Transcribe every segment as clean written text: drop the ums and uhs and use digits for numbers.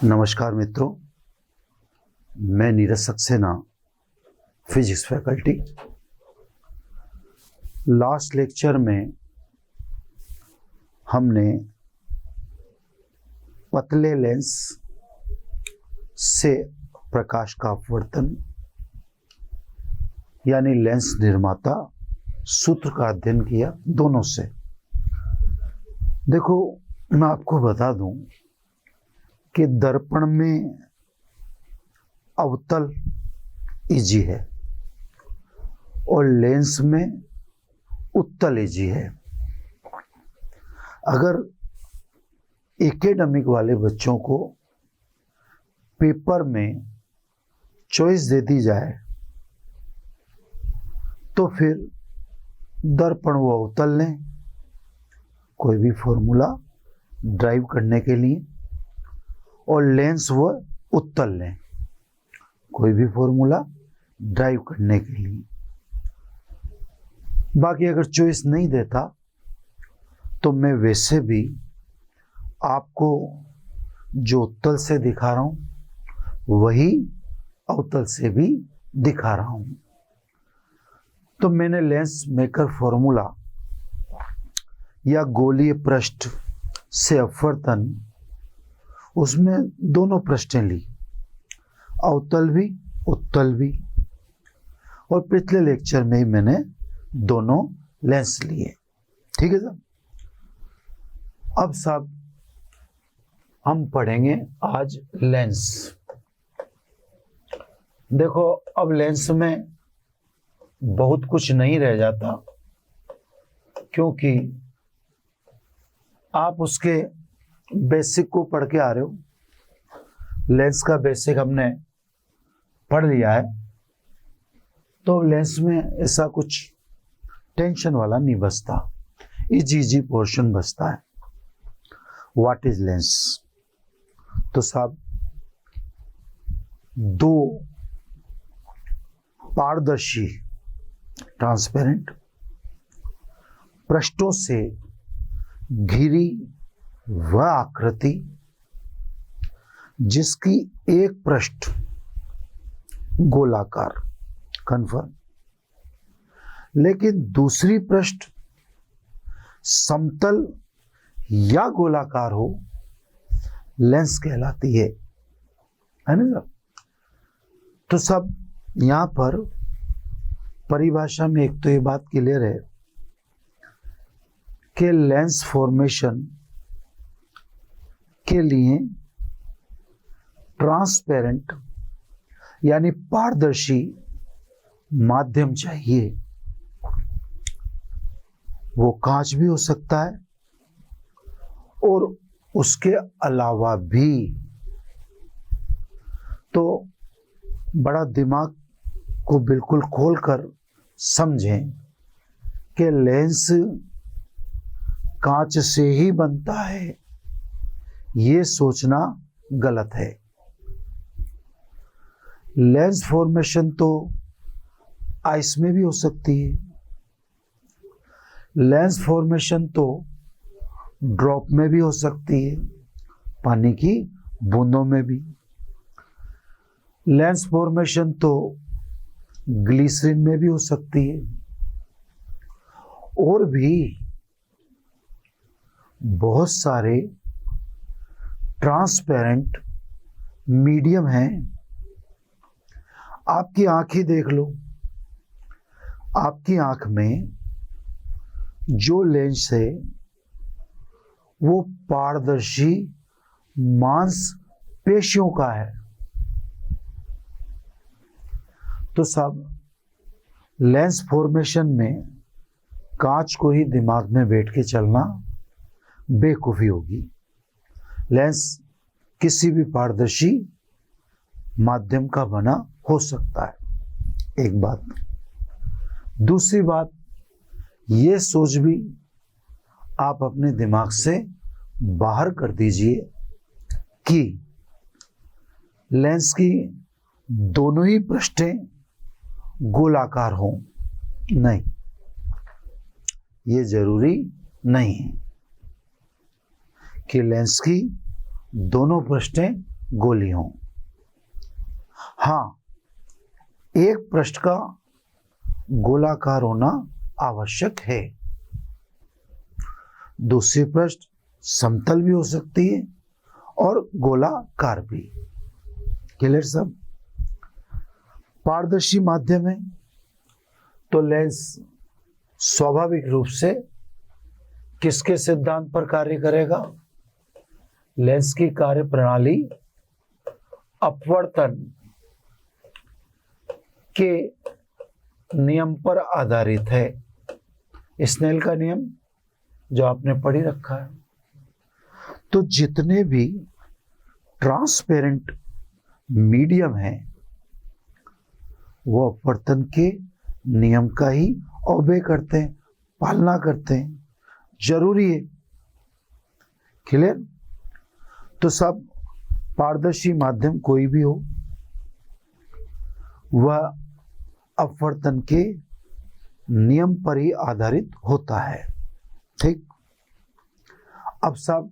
नमस्कार मित्रों, मैं Neeraj Saxena, physics faculty. Last lecture में हमने पतले लेंस से प्रकाश का अपवर्तन यानी लेंस निर्माता सूत्र का अध्ययन किया दोनों से। देखो, मैं आपको बता दूं कि दर्पण में अवतल इजी है और लेंस में उत्तल इजी है। अगर एकेडमिक वाले बच्चों को पेपर में चॉइस दे दी जाए तो फिर दर्पण वो अवतल लें, कोई भी फॉर्मूला ड्राइव करने के लिए, और लेंस वो उत्तल लें, कोई भी फॉर्मूला ड्राइव करने के लिए। बाकी अगर चॉइस नहीं देता तो मैं वैसे भी आपको जो उत्तल से दिखा रहा हूं वही अवतल से भी दिखा रहा हूं। तो मैंने लेंस मेकर फॉर्मूला या गोलीय पृष्ठ से अपवर्तन, उसमें दोनों पृष्ठें ली, अवतल भी उत्तल भी, और पिछले लेक्चर में ही मैंने दोनों लेंस लिए। ठीक है साहब। अब साहब हम पढ़ेंगे आज लेंस। देखो, अब लेंस में बहुत कुछ नहीं रह जाता क्योंकि आप उसके बेसिक को पढ़ के आ रहे हो। लेंस का बेसिक हमने पढ़ लिया है, तो लेंस में ऐसा कुछ टेंशन वाला नहीं बचता, इजी पोर्शन बचता है। What is lens? तो साहब, दो पारदर्शी ट्रांसपेरेंट पृष्ठों से घिरी वह आकृति जिसकी एक पृष्ठ गोलाकार, कन्फर्म, लेकिन दूसरी पृष्ठ समतल या गोलाकार हो, लेंस कहलाती है ना साहब? तो सब यहां पर परिभाषा में एक तो ये बात क्लियर है कि लेंस फॉर्मेशन के लिए ट्रांसपेरेंट यानी पारदर्शी माध्यम चाहिए। वो कांच भी हो सकता है और उसके अलावा भी। तो बड़ा दिमाग को बिल्कुल खोलकर समझें कि लेंस कांच से ही बनता है, ये सोचना गलत है। लेंस फॉर्मेशन तो आइस में भी हो सकती है, लेंस फॉर्मेशन तो ड्रॉप में भी हो सकती है, पानी की बूंदों में भी। लेंस फॉर्मेशन तो ग्लिसरीन में भी हो सकती है, और भी बहुत सारे ट्रांसपेरेंट मीडियम हैं। आपकी आंख ही देख लो, आपकी आंख में जो लेंस है वो पारदर्शी मांसपेशियों का है। तो सब लेंस फॉर्मेशन में कांच को ही दिमाग में बैठ के चलना बेवकूफी होगी। लेंस किसी भी पारदर्शी माध्यम का बना हो सकता है, एक बात। दूसरी बात, ये सोच भी आप अपने दिमाग से बाहर कर दीजिए कि लेंस की दोनों ही पृष्ठें गोलाकार हों। नहीं, ये जरूरी नहीं है कि लेंस की दोनों पृष्ठें गोली हो। हाँ, एक पृष्ठ का गोलाकार होना आवश्यक है। दूसरी पृष्ठ समतल भी हो सकती है और गोलाकार भी। क्लियर सब? पारदर्शी माध्यम है तो लेंस स्वाभाविक रूप से किसके सिद्धांत पर कार्य करेगा? लेंस की कार्य प्रणाली अपवर्तन के नियम पर आधारित है। स्नेल का नियम जो आपने पढ़ी रखा है। तो जितने भी ट्रांसपेरेंट मीडियम है वो अपवर्तन के नियम का ही ओबे करते हैं, पालना करते हैं, जरूरी है। क्लियर? तो सब पारदर्शी माध्यम कोई भी हो वह अपवर्तन के नियम पर ही आधारित होता है। ठीक? अब सब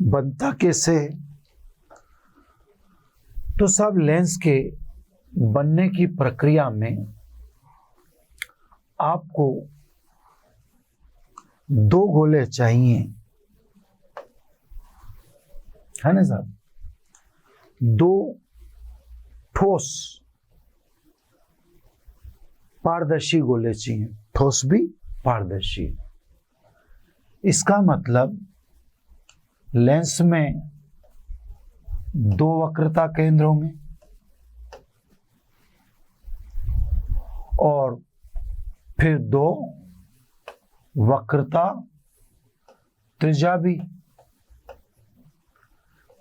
बनता कैसे है? तो सब लेंस के बनने की प्रक्रिया में आपको दो गोले चाहिए, है ना साहब? दो ठोस पारदर्शी गोले चाहिए, ठोस भी पारदर्शी। इसका मतलब लेंस में दो वक्रता केंद्र होंगे और फिर दो वक्रता त्रिज्या भी।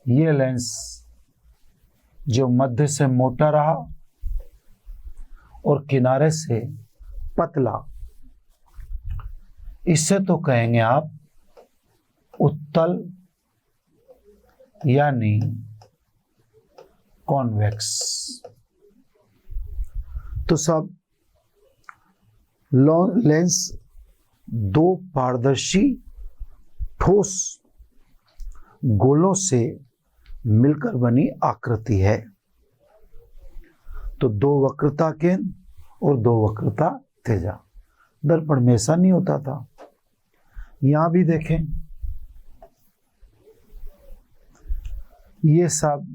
ये लेंस जो मध्य से मोटा रहा और किनारे से पतला, इससे तो कहेंगे आप उत्तल यानी कॉन्वेक्स। तो सब लेंस दो पारदर्शी ठोस गोलों से मिलकर बनी आकृति है। तो दो वक्रता केंद्र और दो वक्रता त्रिज्या। दर्पण में ऐसा नहीं होता था। यहां भी देखें, ये सब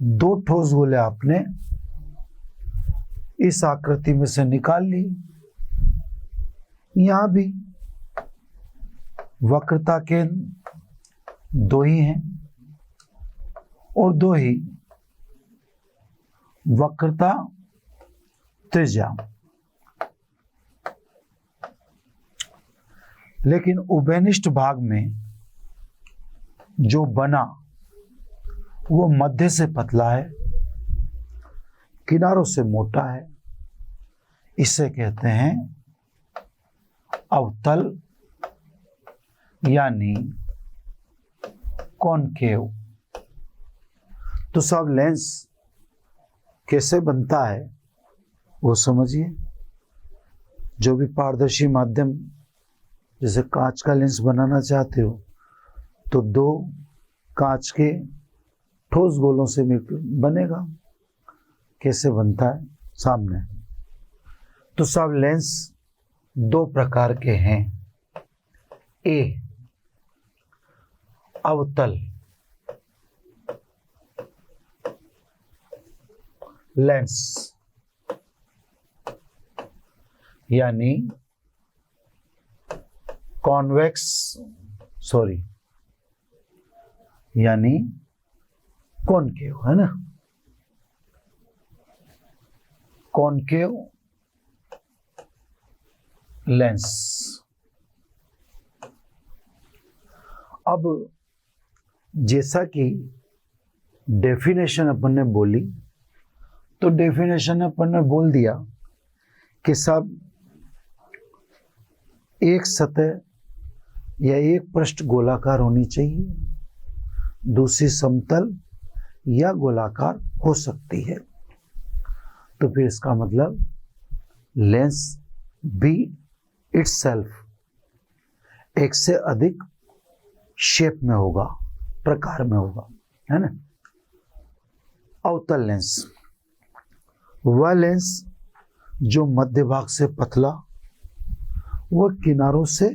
दो ठोस गोले आपने इस आकृति में से निकाल ली। यहां भी वक्रता केंद्र दो ही हैं और दो ही वक्रता त्रिज्या। लेकिन उभयनिष्ठ भाग में जो बना वो मध्य से पतला है, किनारों से मोटा है। इसे कहते हैं अवतल यानी कॉनकेव। तो सब लेंस कैसे बनता है वो समझिए। जो भी पारदर्शी माध्यम, जैसे कांच का लेंस बनाना चाहते हो तो दो कांच के ठोस गोलों से मिलकर बनेगा। कैसे बनता है सामने। तो सब लेंस दो प्रकार के हैं। ए अवतल लेंस यानी कॉन्वेक्स, यानी कॉनकेव, है ना? Concave lens. अब जैसा कि डेफिनेशन अपन ने बोली, तो डेफिनेशन अपन ने बोल दिया कि सब एक सतह या एक पृष्ठ गोलाकार होनी चाहिए, दूसरी समतल या गोलाकार हो सकती है। तो फिर इसका मतलब लेंस भी इट्सेल्फ एक से अधिक शेप में होगा। प्रकार में होगा, है ना। अवतल लेंस, वह लेंस जो मध्य भाग से पतला वह किनारों से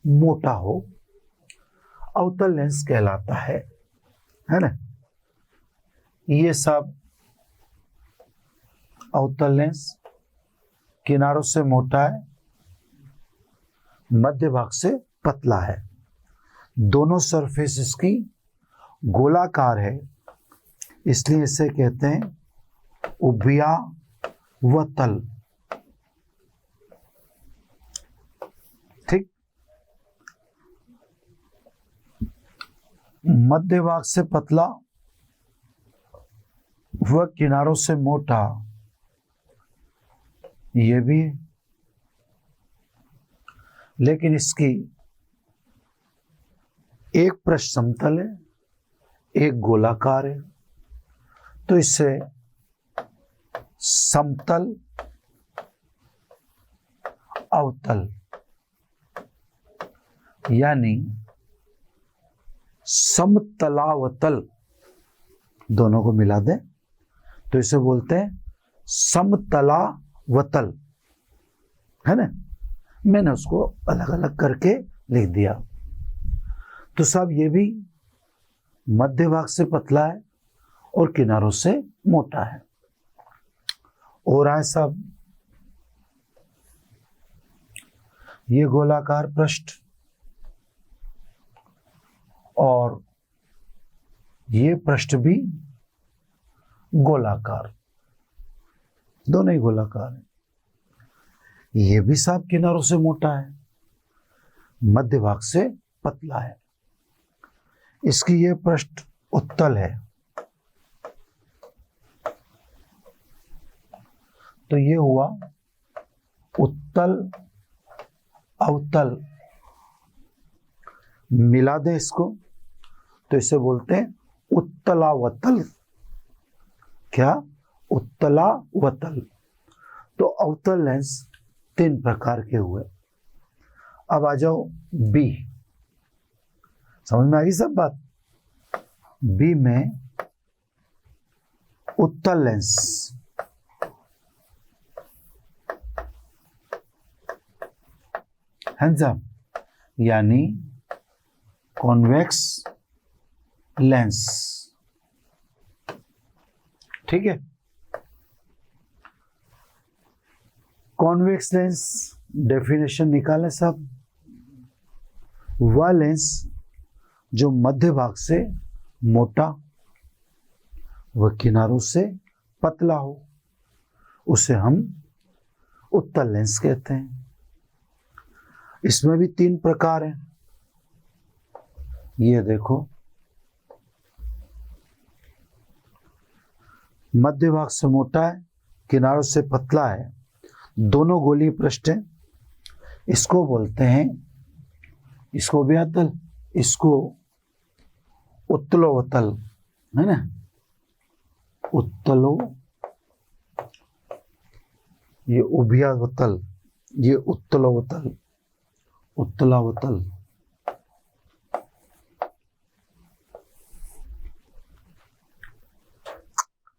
मोटा हो, अवतल लेंस कहलाता है ना। ये सब अवतल लेंस किनारों से मोटा है, मध्य भाग से पतला है, दोनों सरफेस इसकी गोलाकार है, इसलिए इसे कहते हैं उभयावतल। ठीक, मध्य भाग से पतला वह किनारों से मोटा, ये भी है, लेकिन इसकी एक पृष्ठ समतल है, एक गोलाकार है, तो इसे समतल अवतल यानी समतलावतल दोनों को मिला दें तो इसे बोलते हैं समतलावतल, है ना। मैंने उसको अलग अलग करके लिख दिया। तो साहब ये भी मध्य भाग से पतला है और किनारों से मोटा है। और आए साहब ये गोलाकार पृष्ठ और ये पृष्ठ भी गोलाकार, दोनों ही गोलाकार है। ये भी साहब किनारों से मोटा है, मध्य भाग से पतला है, इसकी ये पृष्ठ उत्तल है, तो ये हुआ उत्तल अवतल। मिला दें इसको तो इसे बोलते हैं उत्तलावतल। क्या? उत्तलावतल। तो अवतल लेंस 3 प्रकार के हुए। अब आ जाओ बी, समझ में आ गई सब बात। बी में उत्तल लेंस, हैंड्स यानी कॉन्वेक्स लेंस, ठीक है। कॉन्वेक्स लेंस डेफिनेशन निकालें साहब, वह लेंस जो मध्य भाग से मोटा व किनारों से पतला हो उसे हम उत्तल लेंस कहते हैं। इसमें भी 3 प्रकार हैं, ये देखो। मध्य भाग से मोटा है, किनारों से पतला है, दोनों गोलीय पृष्ठ हैं, इसको बोलते हैं, इसको भी अतल, इसको उत्तलोवतल, है ना। उत्तलो, ये उभयावतल, ये उत्तलोवतल, उत्तलावतल।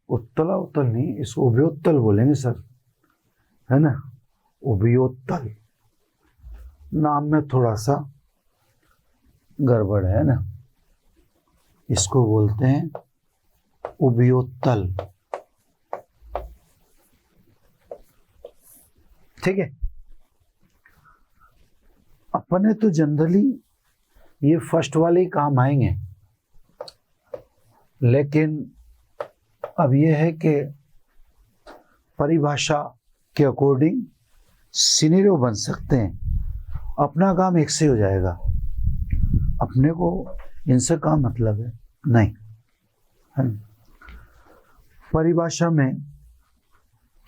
उत्तलावतल नहीं, इसको उभयोत्तल बोलेंगे सर, है ना। उभयोत्तल नाम में थोड़ा सा गड़बड़ है ना, इसको बोलते हैं उभयोत्तल, ठीक है। अपने तो जनरली ये फर्स्ट वाले ही काम आएंगे, लेकिन अब ये है कि परिभाषा के अकॉर्डिंग सिनेरियो बन सकते हैं, अपना काम एक से हो जाएगा, अपने को इनसे का मतलब है नहीं, है। परिभाषा में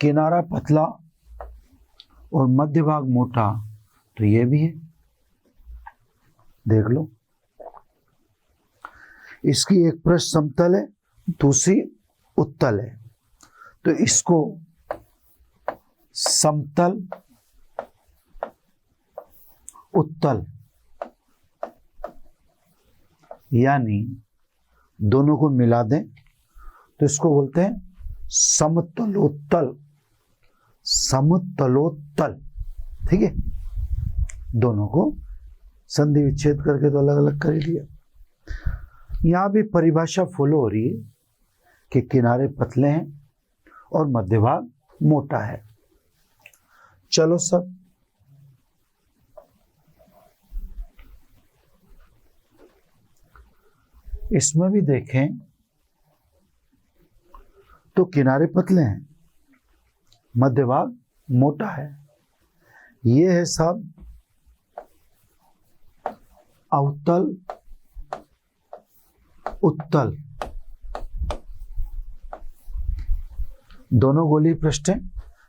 किनारा पतला और मध्य भाग मोटा, तो ये भी है, देख लो। इसकी एक पृष्ठ समतल है, दूसरी उत्तल है, तो इसको समतल उत्तल यानी दोनों को मिला दें तो इसको बोलते हैं समतलोत्तल। समतलोत्तल, ठीक है। दोनों को संधि विच्छेद करके तो अलग अलग कर ही दिया। यहां भी परिभाषा फॉलो हो रही है कि किनारे पतले हैं और मध्य भाग मोटा है। चलो सब इसमें भी देखें तो किनारे पतले हैं, मध्य भाग मोटा है। ये है सब अवतल उत्तल, दोनों गोलीय पृष्ठ हैं,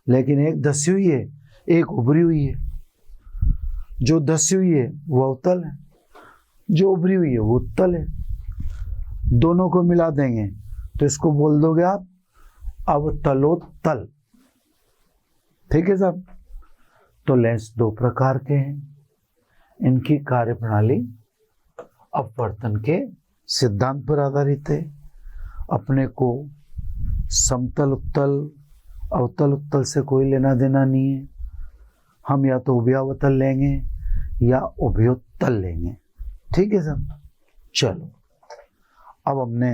लेकिन एक धसी हुई है, एक उभरी हुई है। जो धसी हुई है वो अवतल है, जो उभरी हुई है वो उत्तल है। दोनों को मिला देंगे तो इसको बोल दोगे आप अवतलोत्तल, ठीक है साहब। तो लेंस दो प्रकार के हैं, इनकी कार्यप्रणाली अपवर्तन के सिद्धांत पर आधारित है। अपने को समतल उत्तल अवतल उत्तल से कोई लेना देना नहीं है। हम या तो उभयावतल लेंगे या उभयोत्तल लेंगे, ठीक है साहब। चलो अब हमने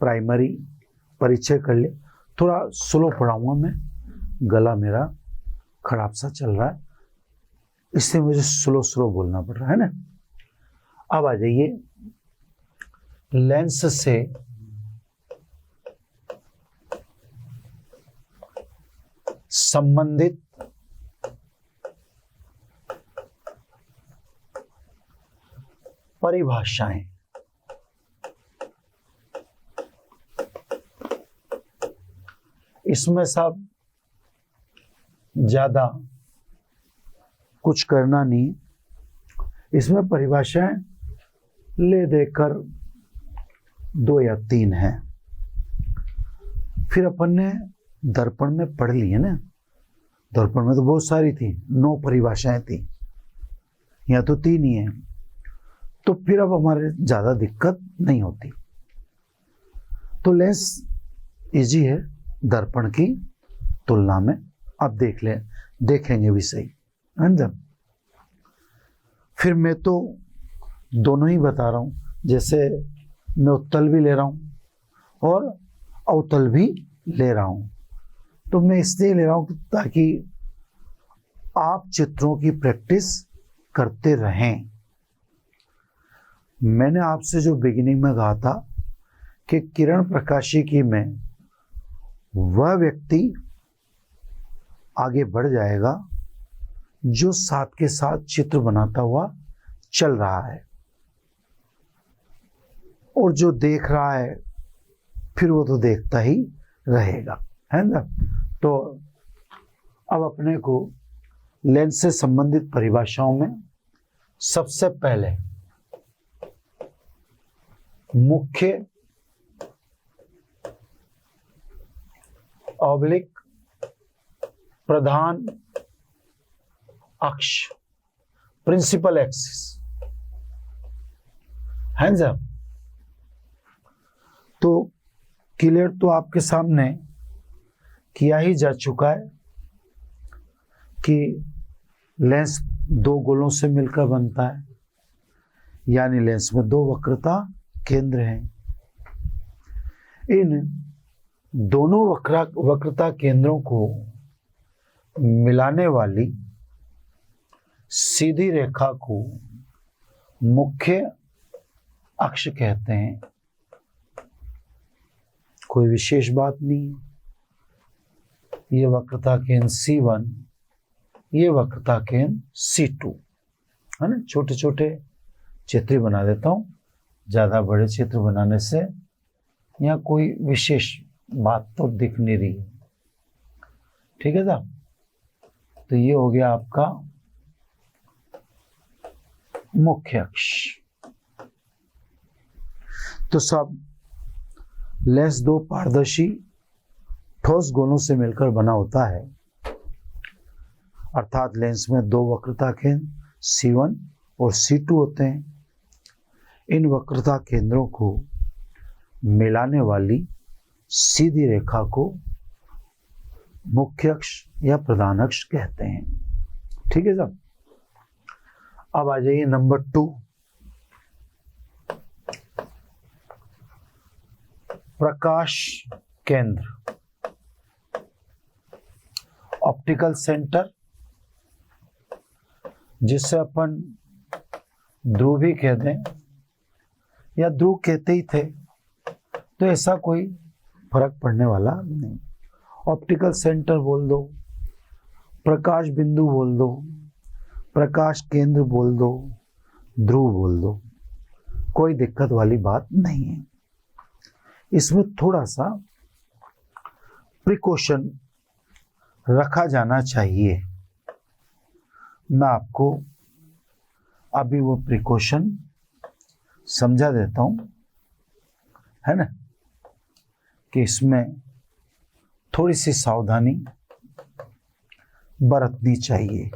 प्राइमरी परिचय कर लिया। थोड़ा स्लो पढ़ाऊंगा मैं, गला मेरा खराब सा चल रहा है, इससे मुझे स्लो स्लो बोलना पड़ रहा है ना। अब आ जाइए लेंस से संबंधित परिभाषाएं। इसमें सब ज्यादा कुछ करना नहीं, इसमें परिभाषाएं ले देकर 2 या 3 हैं। फिर अपन ने दर्पण में पढ़ ली है ना, दर्पण में तो बहुत सारी थी, 9 परिभाषाएं थी, यहाँ तो 3 ही हैं। तो फिर अब हमारे ज्यादा दिक्कत नहीं होती। तो लेंस इजी है दर्पण की तुलना में। अब देखेंगे भी सही है ना। फिर मैं तो दोनों ही बता रहा हूं, जैसे मैं उत्तल भी ले रहा हूं और अवतल भी ले रहा हूं। तो मैं इसलिए ले रहा हूं ताकि आप चित्रों की प्रैक्टिस करते रहें। मैंने आपसे जो बिगिनिंग में कहा था कि किरण प्रकाशिकी में वह व्यक्ति आगे बढ़ जाएगा जो साथ के साथ चित्र बनाता हुआ चल रहा है, और जो देख रहा है फिर वो तो देखता ही रहेगा, है ना। तो अब अपने को लेंस से संबंधित परिभाषाओं में सबसे पहले मुख्य ऑब्लिक प्रधान अक्ष, प्रिंसिपल एक्सिस, है ना। तो क्लियर तो आपके सामने किया ही जा चुका है कि लेंस 2 गोलों से मिलकर बनता है, यानी लेंस में 2 वक्रता केंद्र हैं। इन दोनों वक्रता केंद्रों को मिलाने वाली सीधी रेखा को मुख्य अक्ष कहते हैं। कोई विशेष बात नहीं। ये वक्रता केंद्र C1, ये वक्रता केंद्र C2, है ना। छोटे छोटे चित्र बना देता हूं, ज्यादा बड़े चित्र बनाने से यहाँ कोई विशेष बात तो दिख नहीं रही, ठीक है साहब। तो ये हो गया आपका मुख्य अक्ष। तो सब लेंस 2 पारदर्शी ठोस गोलों से मिलकर बना होता है, अर्थात लेंस में 2 वक्रता केंद्र C1 और C2 होते हैं। इन वक्रता केंद्रों को मिलाने वाली सीधी रेखा को मुख्य अक्ष या प्रधान अक्ष कहते हैं। ठीक है साहब। अब आ जाइए नंबर 2, प्रकाश केंद्र, ऑप्टिकल सेंटर, जिसे अपन ध्रुव भी कहते हैं या ध्रुव कहते ही थे, तो ऐसा कोई फर्क पड़ने वाला नहीं। ऑप्टिकल सेंटर बोल दो, प्रकाश बिंदु बोल दो, प्रकाश केंद्र बोल दो, ध्रुव बोल दो, कोई दिक्कत वाली बात नहीं है। इसमें थोड़ा सा प्रिकॉशन रखा जाना चाहिए। मैं आपको अभी वो प्रिकॉशन समझा देता हूं, है ना, कि इसमें थोड़ी सी सावधानी बरतनी चाहिए।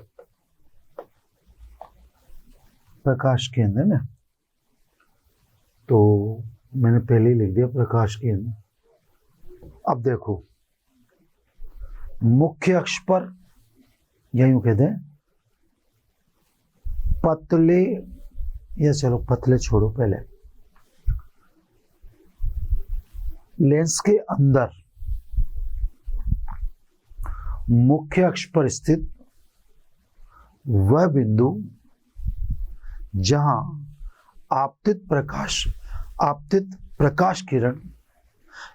प्रकाश केंद्र ना, तो मैंने पहले ही लिख दिया प्रकाश केंद्र। अब देखो, मुख्य अक्ष पर, या यूं कहते हैं पतले, या चलो पतले छोड़ो, पहले लेंस के अंदर मुख्य अक्ष पर स्थित वह बिंदु जहां आपतित प्रकाश किरण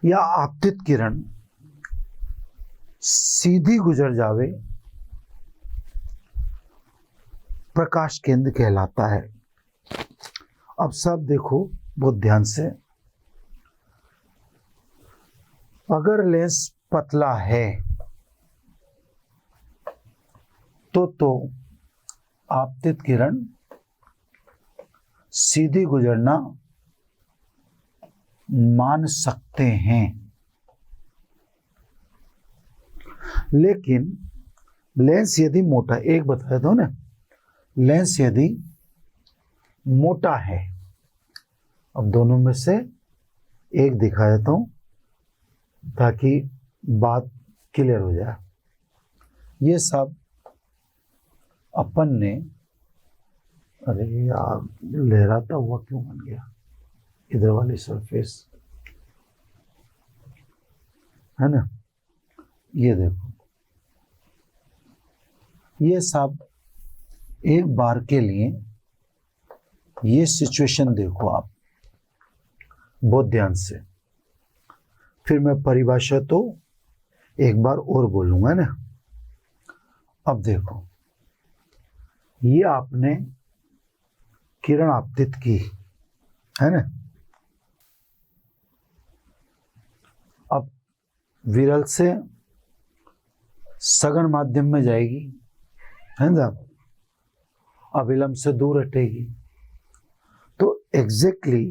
या आपतित किरण सीधी गुजर जावे, प्रकाश केंद्र कहलाता है। अब सब देखो बहुत ध्यान से, अगर लेंस पतला है तो आपतित किरण सीधी गुजरना मान सकते हैं, लेकिन लेंस यदि मोटा, एक बता देता हूं ना, लेंस यदि मोटा है, अब दोनों में से एक दिखा देता हूं ताकि बात क्लियर हो जाए। ये सब अपन ने, अरे यार लहराता हुआ क्यों बन गया, इधर वाली सरफेस है ना, ये देखो, ये सब एक बार के लिए ये सिचुएशन देखो आप बहुत ध्यान से, फिर मैं परिभाषा तो एक बार और बोलूंगा ना। अब देखो, ये आपने किरण आपतित की है ना, अब विरल से सघन माध्यम में जाएगी, है ना, अविलंब से दूर हटेगी, तो एग्जैक्टली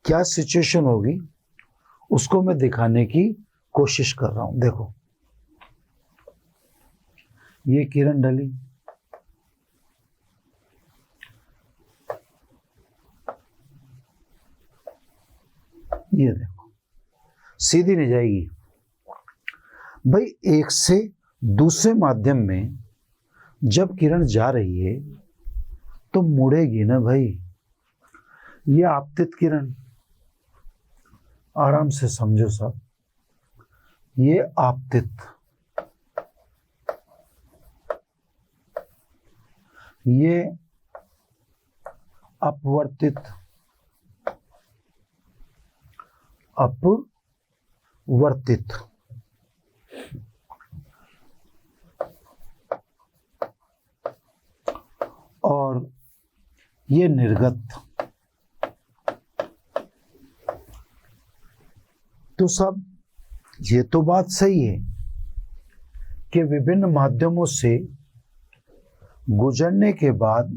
क्या सिचुएशन होगी उसको मैं दिखाने की कोशिश कर रहा हूं। देखो, ये किरण ढली, ये देखो सीधी नहीं जाएगी भाई। एक से दूसरे माध्यम में जब किरण जा रही है तो मुड़ेगी ना भाई। ये आपतित किरण, आराम से समझो सब, ये आपतित, ये अपवर्तित, अपवर्तित, और ये निर्गत। तो सब ये तो बात सही है कि विभिन्न माध्यमों से गुजरने के बाद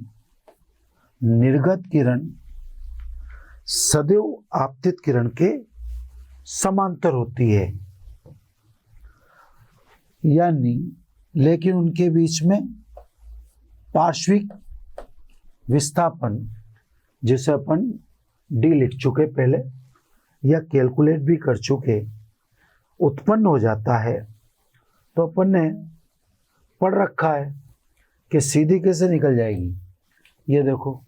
निर्गत किरण सदैव आपतित किरण के समांतर होती है, यानी लेकिन उनके बीच में पार्श्विक विस्थापन, जिसे अपन डी लिख चुके पहले, या कैलकुलेट भी कर चुके उत्पन्न हो जाता है, तो अपन ने पढ़ रखा है कि सीधी कैसे निकल जाएगी। ये देखो,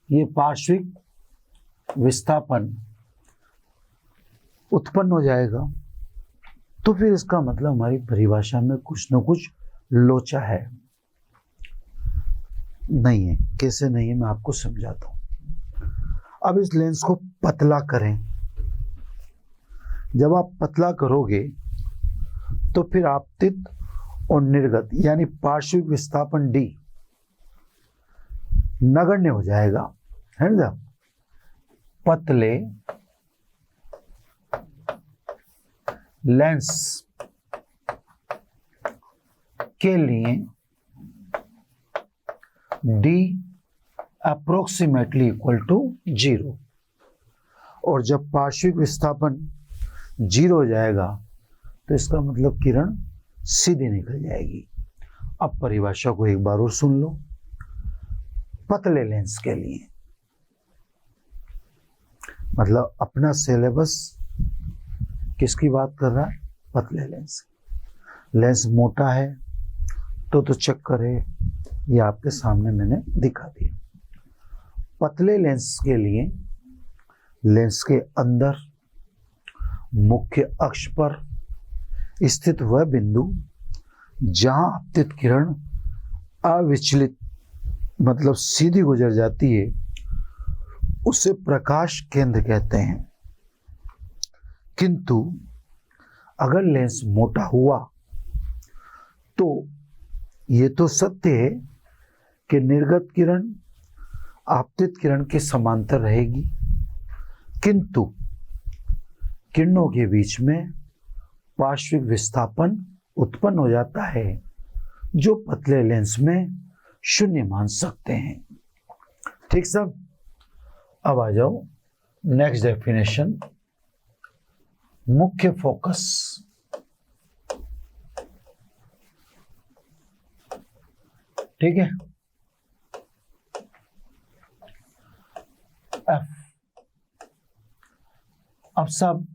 ये पार्श्विक विस्थापन उत्पन्न हो जाएगा, तो फिर इसका मतलब हमारी परिभाषा में कुछ न कुछ लोचा है। नहीं है, कैसे नहीं है मैं आपको समझाता हूं। अब इस लेंस को पतला करें। जब आप पतला करोगे तो फिर आपतित और निर्गत यानी पार्श्विक विस्थापन D नगण्य हो जाएगा, है ना। पतले लेंस के लिए D अप्रोक्सीमेटली इक्वल टू 0, और जब पार्श्विक विस्थापन 0 हो जाएगा तो इसका मतलब किरण सीधी निकल जाएगी। अब परिभाषा को एक बार और सुन लो। पतले लेंस के लिए, मतलब अपना सिलेबस किसकी बात कर रहा है? पतले लेंस। लेंस मोटा है तो चक्कर है, ये आपके सामने मैंने दिखा दिया। पतले लेंस के लिए लेंस के अंदर मुख्य अक्ष पर स्थित वह बिंदु जहां आपतित किरण अविचलित मतलब सीधी गुजर जाती है उसे प्रकाश केंद्र कहते हैं। किंतु अगर लेंस मोटा हुआ तो ये तो सत्य है कि निर्गत किरण आपतित किरण के समांतर रहेगी, किंतु किरणों के बीच में पार्श्विक विस्थापन उत्पन्न हो जाता है जो पतले लेंस में शून्य मान सकते हैं। ठीक सब। अब आ जाओ नेक्स्ट डेफिनेशन, मुख्य फोकस। ठीक है, F। अब सब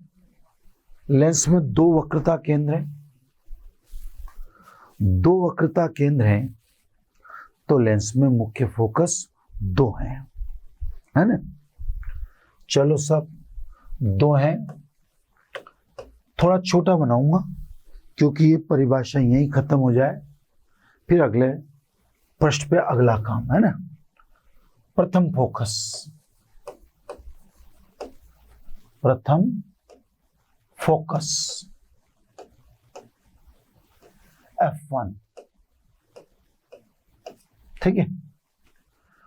लेंस में दो वक्रता केंद्र हैं, दो वक्रता केंद्र हैं तो लेंस में मुख्य फोकस 2 हैं, है ना। चलो सब 2 हैं, थोड़ा छोटा बनाऊंगा क्योंकि ये परिभाषा यहीं खत्म हो जाए, फिर अगले पृष्ठ पे अगला काम, है ना। प्रथम फोकस, प्रथम फोकस F1। ठीक है,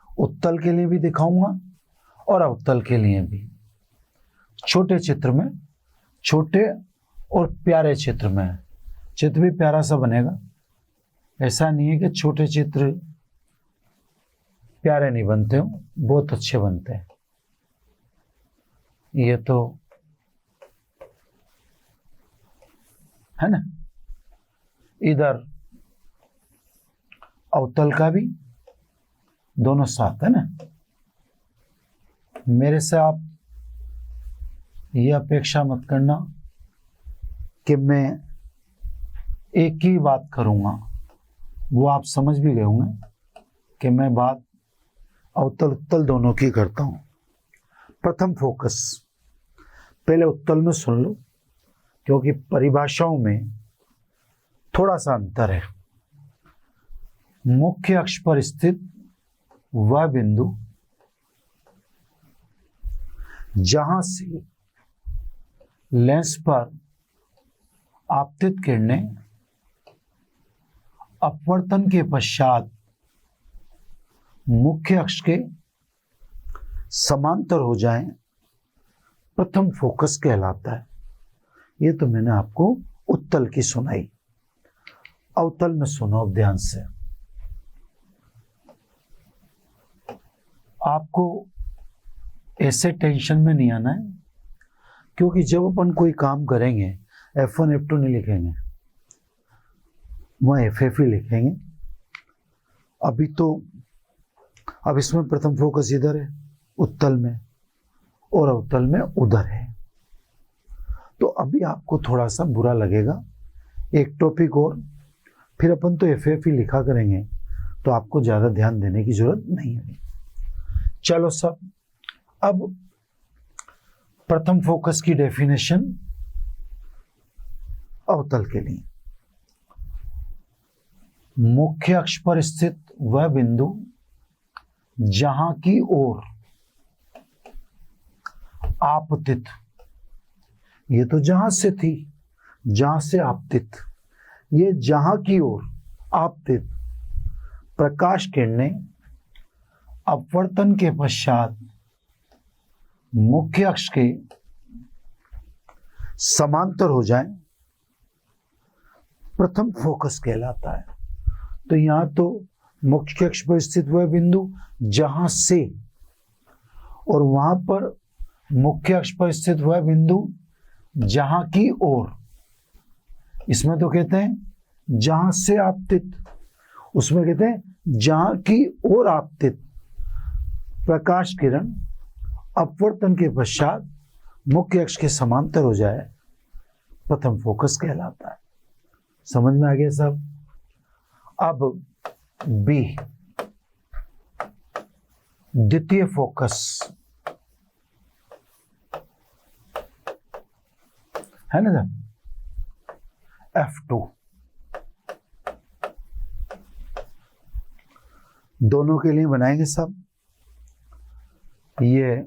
उत्तल के लिए भी दिखाऊंगा और अवतल के लिए भी। छोटे चित्र में, छोटे और प्यारे चित्र में, चित्र भी प्यारा सा बनेगा। ऐसा नहीं है कि छोटे चित्र प्यारे नहीं बनते हो, बहुत अच्छे बनते हैं। ये तो है ना, इधर अवतल का भी, दोनों साथ, है ना। मेरे से आप ये अपेक्षा मत करना कि मैं एक ही बात करूंगा, वो आप समझ भी गए होंगे कि मैं बात अवतल उत्तल दोनों की करता हूं। प्रथम फोकस, पहले उत्तल में सुन लो क्योंकि परिभाषाओं में थोड़ा सा अंतर है। मुख्य अक्ष पर स्थित वह बिंदु जहां से लेंस पर आपतित किरणें अपवर्तन के पश्चात मुख्य अक्ष के समांतर हो जाएं, प्रथम फोकस कहलाता है। ये तो मैंने आपको उत्तल की सुनाई। अवतल में सुनो अब ध्यान से। आपको ऐसे टेंशन में नहीं आना है, क्योंकि जब अपन कोई काम करेंगे F1 F2 नहीं लिखेंगे, वह FF ही लिखेंगे। अभी तो अब इसमें प्रथम फोकस इधर है उत्तल में, और अवतल में उधर है। तो अभी आपको थोड़ा सा बुरा लगेगा। एक टॉपिक और, फिर अपन तो एफ ही लिखा करेंगे, तो आपको ज़्यादा ध्यान देने की जरूरत नहीं है। चलो सब, अब प्रथम फोकस की डेफिनेशन अवतल के लिए। मुख्य अक्ष पर स्थित वह बिंदु जहां की ओर आपतित, ये तो जहां से थी, जहां से आपतित, ये जहां की ओर आपतित प्रकाश किरणें अपवर्तन के पश्चात मुख्य अक्ष के समांतर हो जाएं, प्रथम फोकस कहलाता है। तो यहां तो मुख्य अक्ष पर स्थित वह बिंदु जहां से, और वहां पर मुख्य अक्ष पर स्थित वह बिंदु जहां की ओर, इसमें तो कहते हैं जहां से आपतित, उसमें कहते हैं जहां की ओर आपतित प्रकाश किरण अपवर्तन के पश्चात मुख्य अक्ष के समांतर हो जाए, प्रथम फोकस कहलाता है। समझ में आ गया सब? अब बी, द्वितीय फोकस है ना सर, F2। दोनों के लिए बनाएंगे सब। ये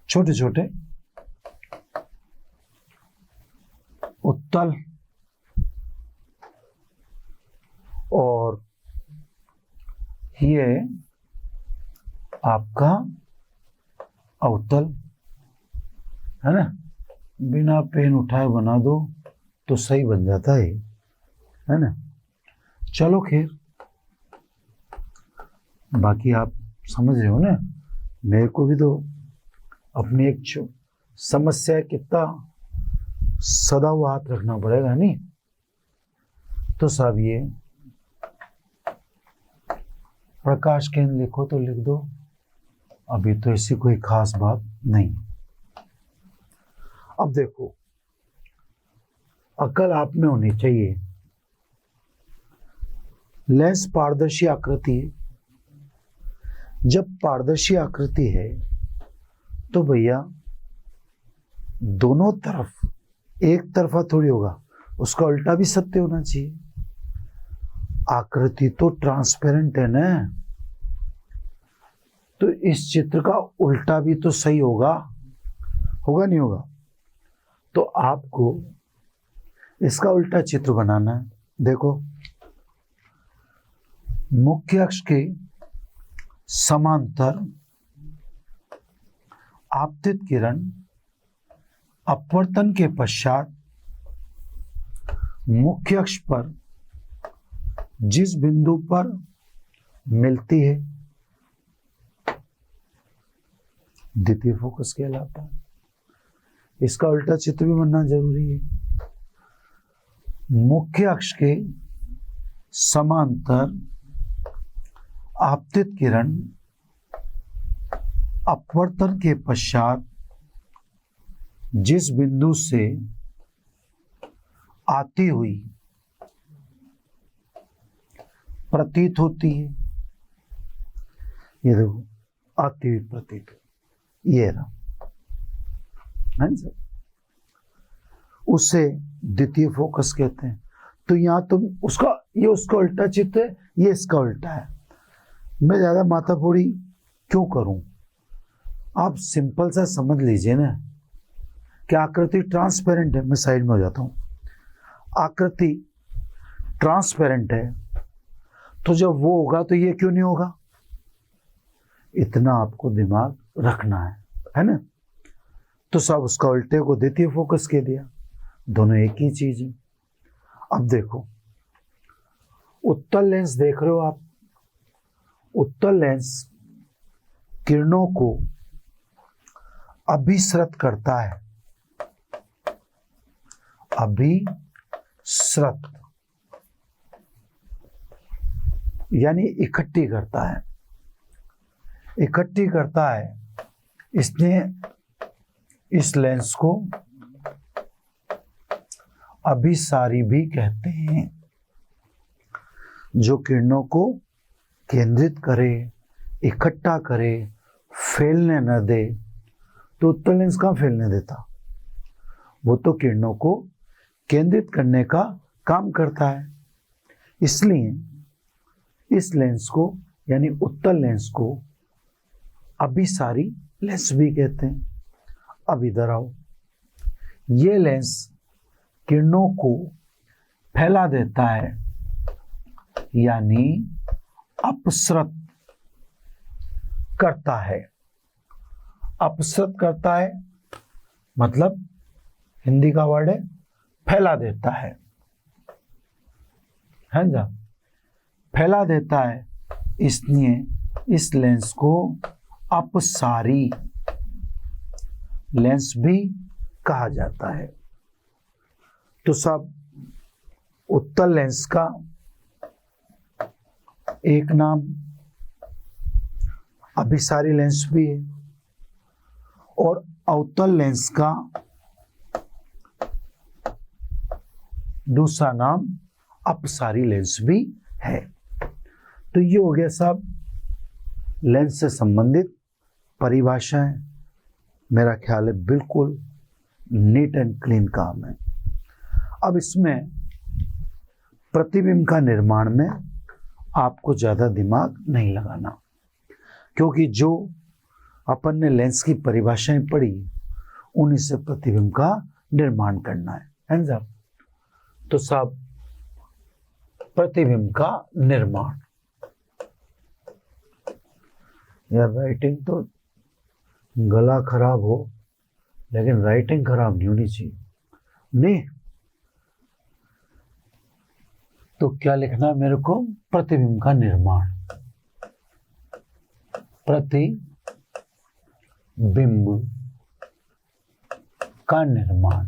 छोटे छोटे उत्तल और ये आपका अवतल है ना। बिना पेन उठाए बना दो तो सही बन जाता है ना। चलो खैर, बाकी आप समझ रहे हो ना। मेरे को भी तो अपनी एक समस्या कितना सदा हुआ हाथ रखना पड़ेगा नहीं। तो साहब ये प्रकाश केंद्र लिखो तो लिख दो, अभी तो ऐसी कोई खास बात नहीं। अब देखो, अकल आप में होनी चाहिए। लेंस पारदर्शी आकृति है। जब पारदर्शी आकृति है तो भैया दोनों तरफ एक तरफा थोड़ी होगा, उसका उल्टा भी सत्य होना चाहिए। आकृति तो ट्रांसपेरेंट है ना, तो इस चित्र का उल्टा भी तो सही होगा, होगा नहीं होगा? तो आपको इसका उल्टा चित्र बनाना है। देखो, मुख्य अक्ष के समांतर आपतित किरण अपवर्तन के पश्चात मुख्य अक्ष पर जिस बिंदु पर मिलती है, द्वितीय फोकस कहलाता है। इसका उल्टा चित्र भी बनना जरूरी है। मुख्य अक्ष के समांतर आपतित किरण अपवर्तन के पश्चात जिस बिंदु से आती हुई प्रतीत होती है, ये देखो, आती हुई प्रतीत, ये रहा है सर, उसे द्वितीय फोकस कहते हैं। तो यहां तुम उसका, ये उसका उल्टा चित्र है, ये इसका उल्टा है। मैं ज्यादा माथाफोड़ी क्यों करूं? आप सिंपल सा समझ लीजिए ना कि आकृति ट्रांसपेरेंट है। मैं साइड में हो जाता हूं। आकृति ट्रांसपेरेंट है, तो जब वो होगा तो ये क्यों नहीं होगा? इतना आपको दिमाग रखना है ना। तो सब उसका उल्टे को द्वितीय फोकस कह दिया। दोनों एक ही चीज है। अब देखो, उत्तल लेंस देख रहे हो आप। उत्तल लेंस किरणों को अभिसृत करता है। अभिसृत यानी इकट्ठी करता है। इकट्ठी करता है इसने इस लेंस को अभिसारी भी कहते हैं, जो किरणों को केंद्रित करे, इकट्ठा करे, फैलने न दे। तो उत्तल लेंस कहाँ फैलने देता, वो तो किरणों को केंद्रित करने का काम करता है। इसलिए इस लेंस को यानी उत्तल लेंस को अभिसारी लेंस भी कहते हैं। अब इधर आओ, ये लेंस किरणों को फैला देता है यानी अपसृत करता है। अपसृत करता है मतलब हिंदी का वर्ड है फैला देता है ना, फैला देता है। इसलिए इस लेंस को अपसारी लेंस भी कहा जाता है। तो सब उत्तल लेंस का एक नाम अभिसारी लेंस भी है और अवतल लेंस का दूसरा नाम अपसारी लेंस भी है। तो ये हो गया सब लेंस से संबंधित परिभाषाएं। मेरा ख्याल है बिल्कुल नीट एंड क्लीन काम है। अब इसमें प्रतिबिंब का निर्माण में आपको ज़्यादा दिमाग नहीं लगाना, क्योंकि जो अपन ने लेंस की परिभाषाएं पढ़ी उन्हीं से प्रतिबिंब का निर्माण करना है ना। तो सब प्रतिबिंब का निर्माण, यार राइटिंग तो गला खराब हो लेकिन राइटिंग खराब नहीं होनी चाहिए। नहीं तो क्या लिखना है मेरे को, प्रतिबिंब का निर्माण, प्रतिबिंब का निर्माण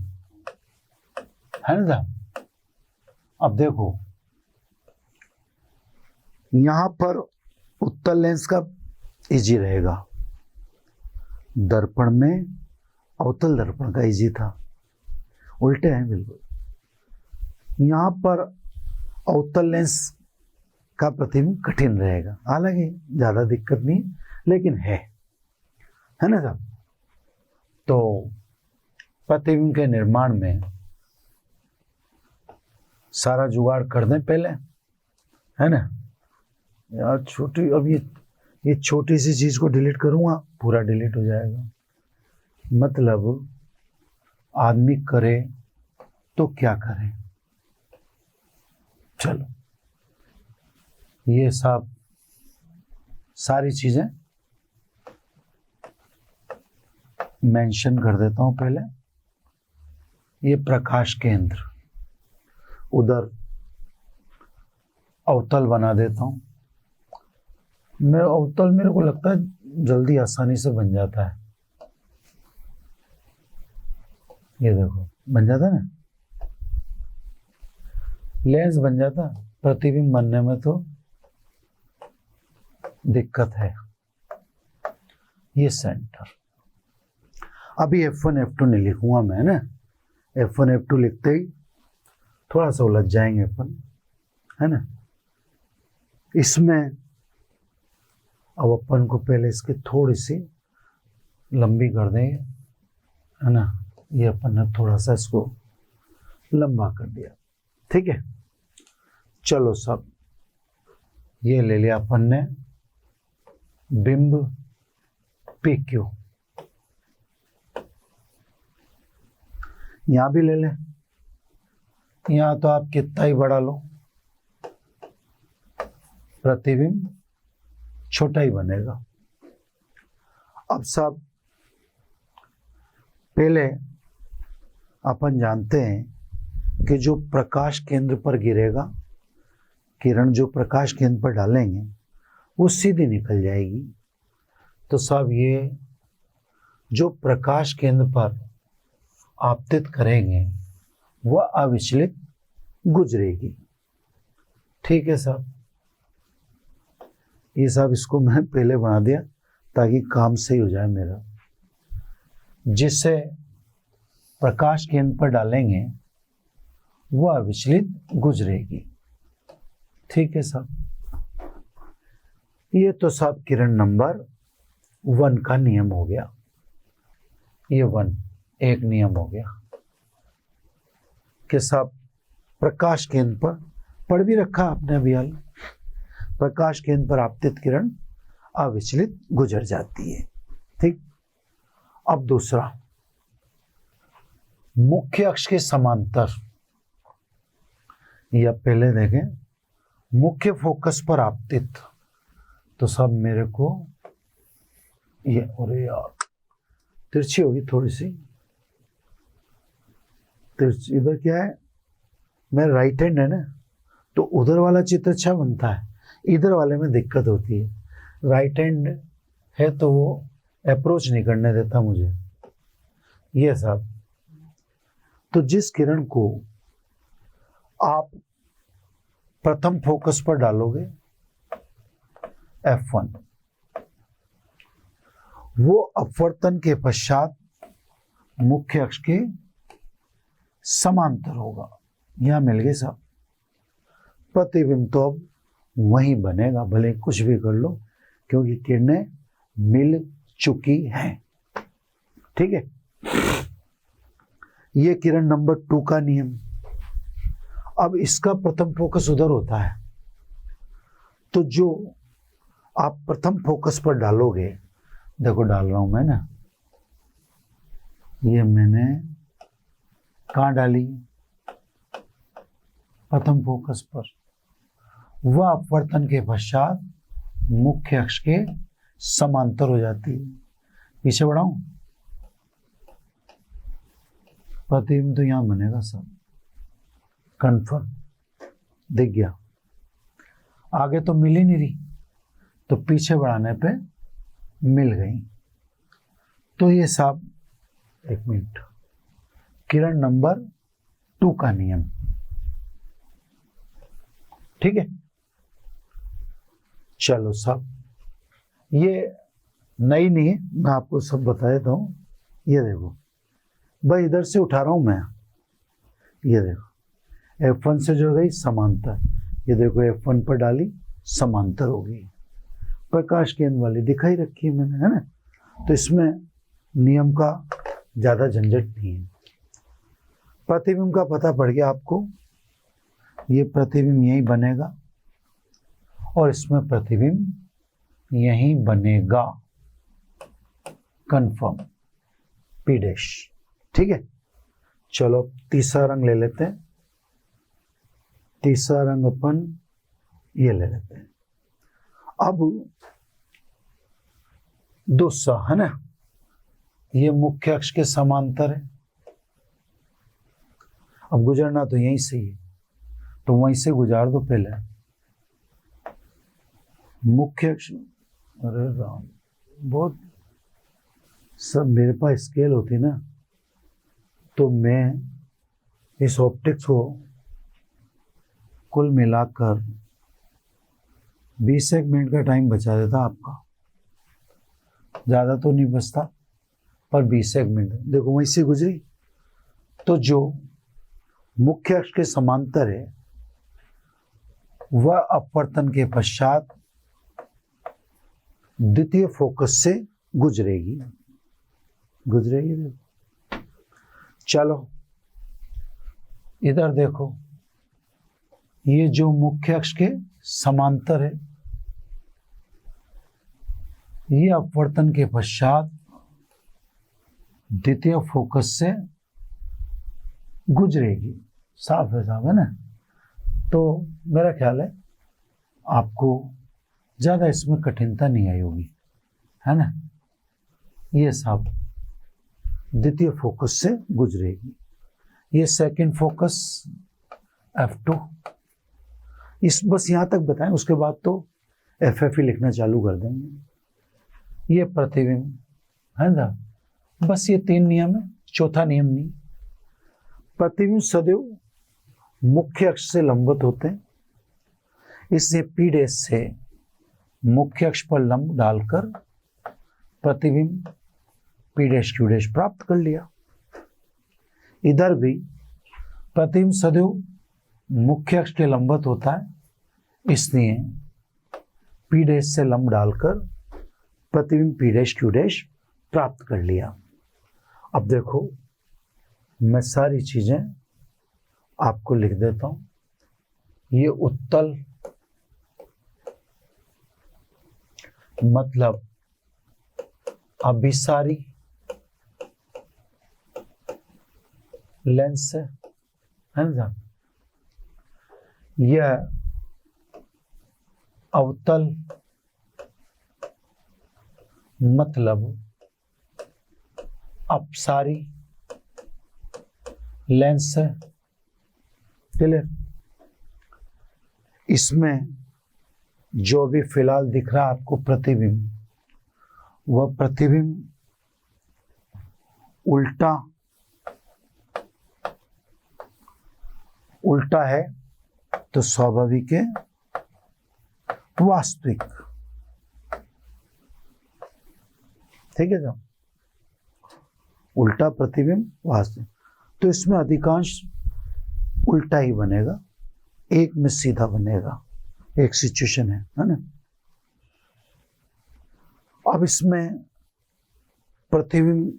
है ना। अब देखो यहां पर उत्तल लेंस का इजी रहेगा, दर्पण में अवतल दर्पण का इजी था, उल्टे हैं बिल्कुल। यहां पर अवतल लेंस का प्रतिबिंब कठिन रहेगा, हालांकि ज्यादा दिक्कत नहीं लेकिन है ना साहब। तो प्रतिबिंब के निर्माण में सारा जुगाड़ कर दें पहले, है ना यार। छोटी अब ये छोटी सी चीज को डिलीट करूंगा पूरा डिलीट हो जाएगा। मतलब आदमी करे तो क्या करे, चलो ये सब सारी चीजें मेंशन कर देता हूं पहले। ये प्रकाश केंद्र, उधर अवतल बना देता हूं। मैं अवतल मेरे को लगता है जल्दी आसानी से बन जाता है। ये देखो बन जाता है ना, लेंस बन जाता, प्रतिबिंब बनने में तो दिक्कत है। ये सेंटर, अभी F1 F2 नहीं लिखूंगा मैं ना, F1 F2 लिखते ही थोड़ा सा उलझ जाएंगे अपन, है ना। इसमें अब अपन को पहले इसकी थोड़ी सी लंबी कर देंगे, है ना। ये अपन ने थोड़ा सा इसको लंबा कर दिया, ठीक है। चलो सब ये ले लिया अपन ने बिंब PQ, यहां भी ले लें, यहां तो आप कितना ही बड़ा लो प्रतिबिंब छोटा ही बनेगा। अब सब पहले अपन जानते हैं कि जो प्रकाश केंद्र पर गिरेगा, किरण जो प्रकाश केंद्र पर डालेंगे वो सीधी निकल जाएगी। तो सब ये जो प्रकाश केंद्र पर आपतित करेंगे वह अविचलित गुजरेगी, ठीक है साहब। ये सब इसको मैं पहले बना दिया ताकि काम सही हो जाए मेरा, जिसे प्रकाश केंद्र पर डालेंगे वह अविचलित गुजरेगी। ठीक है साहब, ये तो साहब किरण नंबर 1 का नियम हो गया। ये 1 एक नियम हो गया कि साहब प्रकाश केंद्र पर पढ़ भी रखा आपने अभी हाल, प्रकाश केंद्र पर आपतित किरण अविचलित गुजर जाती है। ठीक, अब दूसरा, मुख्य अक्ष के समांतर, या पहले देखें मुख्य फोकस पर आपतित, तो सब मेरे को ये, अरे यार तिरछी होगी थोड़ी सी, तिरछी इधर क्या है, मेरा राइट हैंड है ना, तो उधर वाला चित्र अच्छा बनता है, इधर वाले में दिक्कत होती है। राइट हैंड है तो वो अप्रोच नहीं करने देता मुझे। ये साहब, तो जिस किरण को आप प्रथम फोकस पर डालोगे F1, वो अपवर्तन के पश्चात मुख्य अक्ष के समांतर होगा। यहां मिल गए साहब, प्रतिबिंब तो अब वहीं बनेगा, भले कुछ भी कर लो, क्योंकि किरणें मिल चुकी हैं। ठीक है, ये किरण नंबर 2 का नियम। अब इसका प्रथम फोकस उधर होता है, तो जो आप प्रथम फोकस पर डालोगे, देखो डाल रहा हूं मैं ना, ये मैंने कहां डाली, प्रथम फोकस पर, वह अपवर्तन के पश्चात मुख्य अक्ष के समांतर हो जाती है। पीछे बढ़ाऊं, प्रतिबिंब तो यहां बनेगा सब, कंफर्म दिख गया, आगे तो मिल ही नहीं रही, तो पीछे बढ़ाने पे मिल गई। तो ये साहब, एक मिनट, किरण नंबर 2 का नियम। ठीक है, चलो साहब, ये नई नहीं है, मैं आपको सब बता देता हूं। ये देखो भाई, इधर से उठा रहा हूं मैं, ये देखो F1 से जो गई समांतर, ये देखो F1 पर डाली समांतर हो गई, प्रकाश केंद्र वाली दिखाई रखी है मैंने, है ना, तो इसमें नियम का ज्यादा झंझट नहीं है। प्रतिबिंब का पता पड़ गया आपको, ये प्रतिबिंब यहीं बनेगा और इसमें प्रतिबिंब यहीं बनेगा, कंफर्म, P डैश। ठीक है, चलो तीसरा रंग ले लेते हैं, तीसरा रंग अपन ये ले लेते हैं। अब दूसरा है ना, ये मुख्य अक्ष के समांतर है, अब गुजरना तो यहीं से ही है, तो वहीं से गुजार दो पहले मुख्य अक्ष। अरे राम, बहुत सब मेरे पास स्केल होती ना, तो मैं इस ऑप्टिक्स को कुल मिलाकर 20 मिनट का टाइम बचा देता आपका, ज़्यादा तो नहीं बचता, पर 20 मिनट। देखो वहीं से गुजरी, तो जो मुख्य अक्ष के समांतर है वह अपवर्तन के पश्चात द्वितीय फोकस से गुजरेगी। चलो इधर देखो, ये जो मुख्य अक्ष के समांतर है, ये अपवर्तन के पश्चात द्वितीय फोकस से गुजरेगी। साफ है ना, तो मेरा ख्याल है आपको ज्यादा इसमें कठिनता नहीं आई होगी, है ना। ये साफ द्वितीय फोकस से गुजरेगी। ये सेकंड फोकस F2, इस बस यहां तक बताएं, उसके बाद तो FF ही लिखना चालू कर देंगे। ये प्रतिबिंब है ना, बस ये 3 नियम है, चौथा नियम नहीं। प्रतिबिंब सदैव मुख्य अक्ष से लंबवत होते हैं, इसलिए P डैश से मुख्य अक्ष पर लंब डालकर प्रतिबिंब P डैश Q डैश प्राप्त कर लिया। इधर भी प्रतिबिंब सदैव मुख्य अक्ष के लंबवत होता है, इसलिए P डैश से लंब डालकर प्रतिबिंब P डैश Q डैश प्राप्त कर लिया। अब देखो मैं सारी चीजें आपको लिख देता हूं। ये उत्तल मतलब अभिसारी लेंस है ना। यह अवतल मतलब अपसारी लेंस है। क्लियर। इसमें जो भी फिलहाल दिख रहा है आपको प्रतिबिंब, वह प्रतिबिंब उल्टा है तो स्वाभाविक है वास्तविक। ठीक है। जो उल्टा प्रतिबिंब वास्तविक, तो इसमें अधिकांश उल्टा ही बनेगा, एक में सीधा बनेगा। एक सिचुएशन है ना। अब इसमें प्रतिबिंब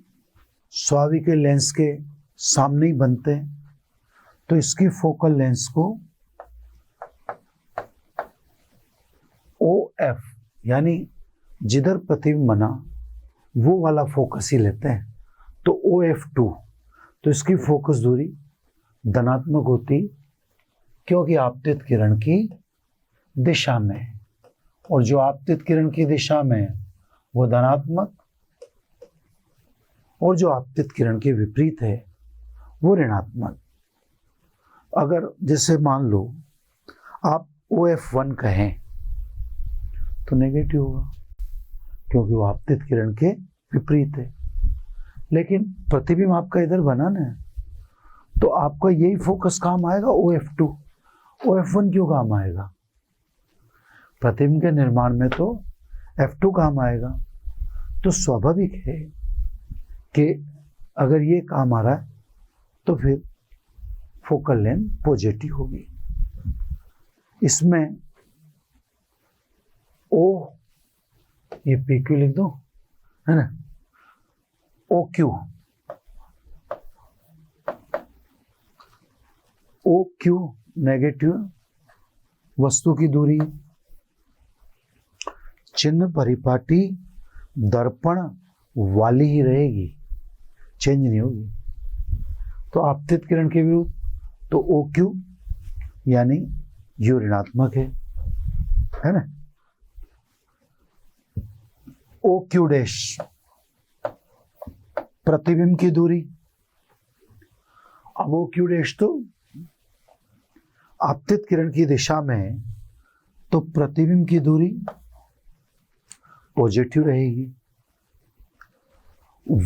स्वाभाविक लेंस के सामने ही बनते हैं, तो इसकी फोकल लेंस को OF यानी जिधर प्रतिबिंब बना वो वाला फोकस ही लेते हैं, तो OF2, तो इसकी फोकस दूरी धनात्मक होती क्योंकि आपतित किरण की दिशा में है, और जो आपतित किरण की दिशा में है वो धनात्मक, और जो आपतित किरण के विपरीत है वो ऋणात्मक। अगर जैसे मान लो आप OF1 कहें तो नेगेटिव होगा क्योंकि वो आपतित किरण के विपरीत है। लेकिन प्रतिबिंब आपका इधर बना ना, तो आपका यही फोकस काम आएगा OF2। OF1 क्यों काम आएगा? प्रतिबिंब के निर्माण में तो F2 काम आएगा। तो स्वाभाविक है कि अगर ये काम आ रहा है तो फिर फोकल लेंथ पॉजिटिव होगी। इसमें O, ये PQ लिख दो, है ना। OQ नेगेटिव, वस्तु की दूरी चिन्ह परिपाटी दर्पण वाली ही रहेगी, चेंज नहीं होगी। तो आपतित किरण के विरुद्ध तो OQ यानी यो ऋणात्मक है ना। OQ डैश प्रतिबिंब की दूरी, अब OQ डैश तो आपतित किरण की दिशा में है, तो प्रतिबिंब की दूरी पॉजिटिव रहेगी।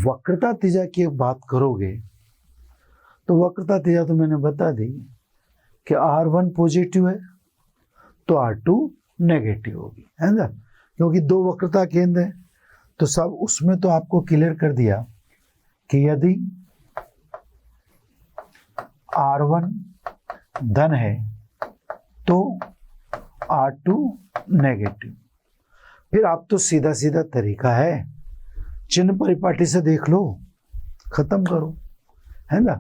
वक्रता त्रिज्या की बात करोगे तो वक्रता त्रिज्या तो मैंने बता दी कि R1 पॉजिटिव है तो R2 नेगेटिव होगी, है ना। क्योंकि दो वक्रता केंद्र है, तो सब उसमें तो आपको क्लियर कर दिया कि यदि R1 धन है तो R2 नेगेटिव। फिर आप तो सीधा सीधा तरीका है, चिन्ह परिपाटी से देख लो, खत्म करो, है ना।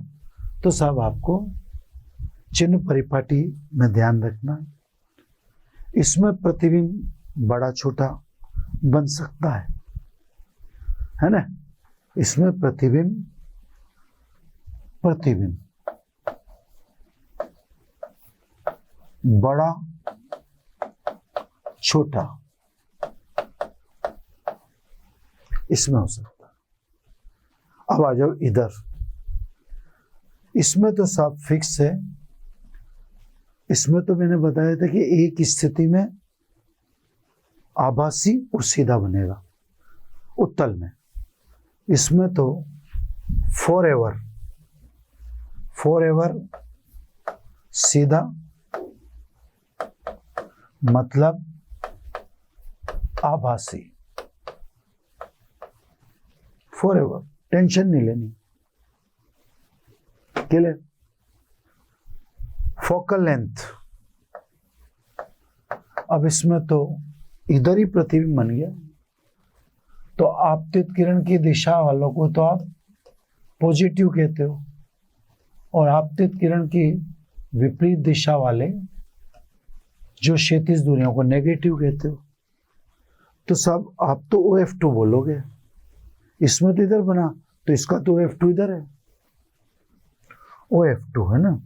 तो सब आपको चिन्ह परिपाटी में ध्यान रखना। इसमें प्रतिबिंब बड़ा छोटा बन सकता है ना। इसमें प्रतिबिंब बड़ा छोटा इसमें हो सकता है। अब आ जाओ इधर, इसमें तो सब फिक्स है। इसमें तो मैंने बताया था कि एक स्थिति में आभासी और सीधा बनेगा उत्तल में। इसमें तो फॉरएवर सीधा मतलब फॉरएवर, टेंशन नहीं लेनी। क्लियर? फोकल लेंथ, अब इसमें तो इधर ही प्रतिबिंब बन गया, तो आपतित किरण की दिशा वालों को तो आप पॉजिटिव कहते हो, और आपतित किरण की विपरीत दिशा वाले जो क्षैतिज दूरियों को नेगेटिव कहते हो। तो सब आप तो OF2 बोलोगे, इसमें तो इधर बना, तो इसका तो OF2 इधर है, OF2 है ना।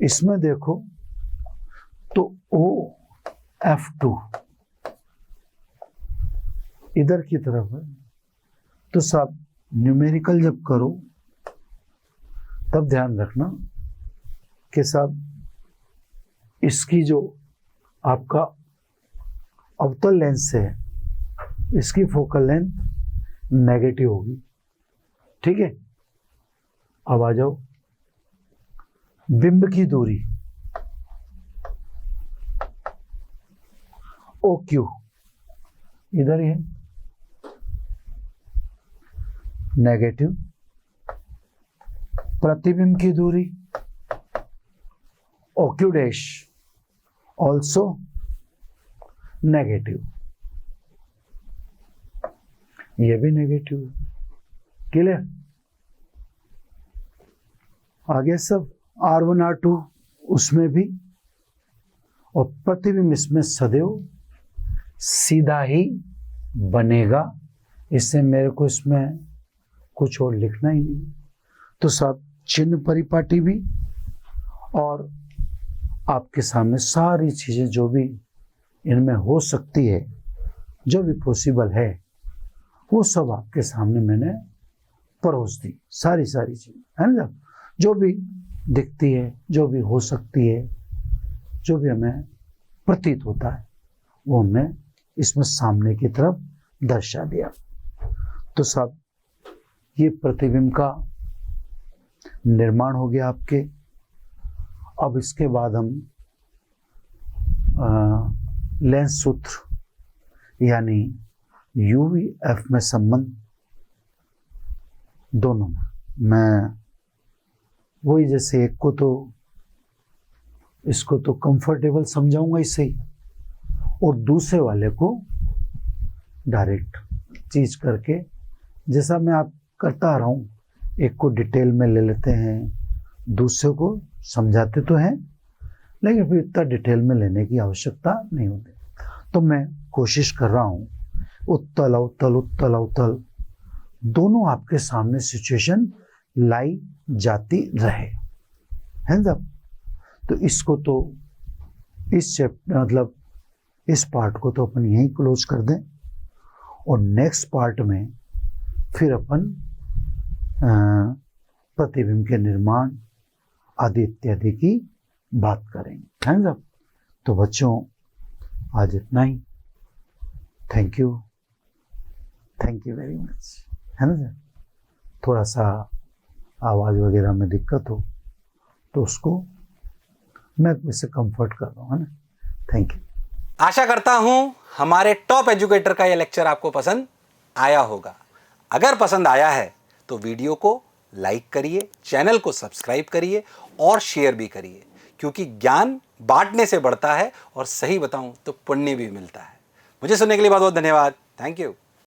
इसमें देखो तो OF2 इधर की तरफ है, तो सब न्यूमेरिकल जब करो तब ध्यान रखना कि सब इसकी जो आपका अवतल लेंस है, इसकी फोकल लेंथ नेगेटिव होगी। ठीक है, अब आ जाओ बिंब की दूरी OQ इधर ही है, नेगेटिव। प्रतिबिंब की दूरी OQ डैश ऑल्सो नेगेटिव, ये भी नेगेटिव। क्लियर? आगे सब R1 R2 उसमें भी, और प्रतिबिंब इसमें सदैव सीधा ही बनेगा, इससे मेरे को इसमें कुछ और लिखना ही नहीं। तो सब चिन्ह परिपाटी भी, और आपके सामने सारी चीजें जो भी इनमें हो सकती है, जो भी पॉसिबल है, वो सब आपके सामने मैंने परोस दी, सारी चीजें, है ना। जो भी दिखती है, जो भी हो सकती है, जो भी हमें प्रतीत होता है, वो हमने इसमें सामने की तरफ दर्शा दिया। तो सब ये प्रतिबिंब का निर्माण हो गया आपके। अब इसके बाद हम लेंस सूत्र यानी UV-F में संबंध दोनों में मैं वही, जैसे एक को तो इसको तो कंफर्टेबल समझाऊंगा इससे ही, और दूसरे वाले को डायरेक्ट चीज करके, जैसा मैं आप करता आ रहा हूँ, एक को डिटेल में ले लेते हैं, दूसरे को समझाते तो हैं, लेकिन फिर इतना डिटेल में लेने की आवश्यकता नहीं होती। तो मैं कोशिश कर रहा हूँ उत्तल अवतल, उत्तल अवतल दोनों आपके सामने सिचुएशन लाई जाती रहे, है ना। तो इसको तो इस चैप्टर मतलब इस पार्ट को तो अपन यहीं क्लोज कर दें, और नेक्स्ट पार्ट में फिर अपन प्रतिबिंब के निर्माण आदि इत्यादि की बात करेंगे, है ना। तो बच्चों आज इतना ही। थैंक यू वेरी मच, है ना। थोड़ा सा आवाज़ वगैरह में दिक्कत हो तो उसको मैं वैसे कंफर्ट कर रहा हूँ, है ना। Thank you. आशा करता हूं हमारे टॉप एजुकेटर का यह लेक्चर आपको पसंद आया होगा। अगर पसंद आया है तो वीडियो को लाइक करिए, चैनल को सब्सक्राइब करिए और शेयर भी करिए, क्योंकि ज्ञान बांटने से बढ़ता है और सही बताऊं तो पुण्य भी मिलता है। मुझे सुनने के लिए बहुत बहुत धन्यवाद। Thank you.